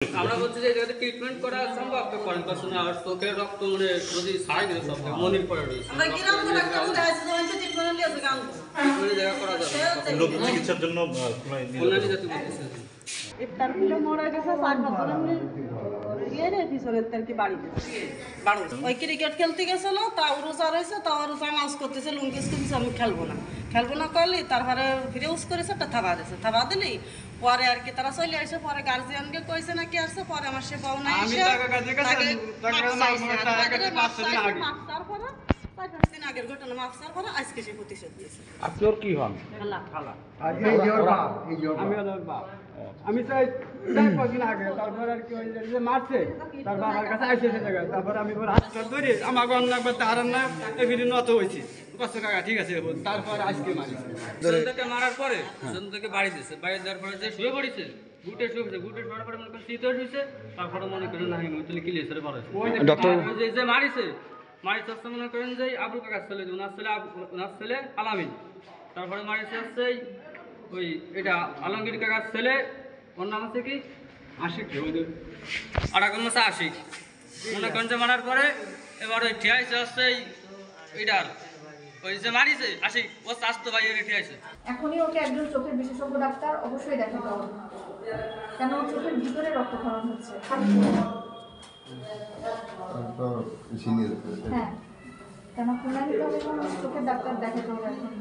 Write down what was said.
আমরা বলছি যে এটাতে ট্রিটমেন্ট করা সম্ভব তো করেন পারছেন না আর চোখের রক্ত মানে যদি ছাড়াই গেছে সব মনির পড়ে রয়েছে আমরা কিরকম করে ডাক্তার বলে আছে যে অনেক ট্রিটমেন্ট লিয়েছে গান ট্রিটমেন্ট জায়গা করা যাবে রোগ চিকিৎসার জন্য অন্যান্য জাতি বলতেছে ইফতার গুলো মরে গেছে 4 বছর এর পিছনের তার কি বাড়িতে বাড়ো ওই ক্রিকেট খেলতে গেছিল তাও রোজা রয়েছে তাও রোজা নামাজ করতেছে লুঙ্গিস করতেছে আমি খেলবো না করলি তারপরে ফিরেউস করেছে একটা থাবা দিয়েছে থাবা দিলি পরে আর কি তারা চলে আসে পরে গার্জিয়ানকে কইছে নাকি আসছে পরে আমার সে পাওনা এসে তারপরে 5 দিন আগের ঘটনা মাফসার পরে আজকে সে প্রতিশোধ দিয়েছে। আপনার কি হন? খালা আমি ওর বাপ। আমি চাই 4-5 দিন আগে তারপর আর কি হইল যে মারছে তার বাবার কাছে আইছে সে জায়গায় তারপর আমি ওর হাতটা ধরে আমাকে অন্য একবার তার না এবিডি নত হইছে কষ্ট কাকা ঠিক আছে তারপর আজকে মারিছে থেকে মারার পরে থেকে বাড়ি দিয়েছে বাড়ি দেওয়ার পরে যে শুয়ে পড়েছে গুটে শোয়ার পরে মনে করেন শীত হয়েছে তারপরে মনে করেন না তাহলে কি লিয়েছে পরে ডক্টর যে মারিছে হচ্ছে মনে করেন যে আবুল কাকার ছেলে ওনার ছেলে আলামিন তারপরে মারিছে হচ্ছে ওই এটা আলমগীর কাকার ছেলে ওর নাম আছে কি আশিক আর এখন হচ্ছে আশিক মনে করেন যে মারার পরে এবার ওই ঠিয়াইছে হচ্ছে এটার ওই যে মারিছে আশিক ও স্বাস্থ্য ভাই ওই ঠিয়াইছে এখনই ওকে একজন চোখের বিশেষজ্ঞ ডাক্তার অবশ্যই দেখাতে হবে, কেন ওর চোখের ভিতরে রক্তক্ষরণ হচ্ছে। হ্যাঁ, কেন খুলনা নিতে হবে, চোখের ডাক্তার দেখাতে হবে এখন।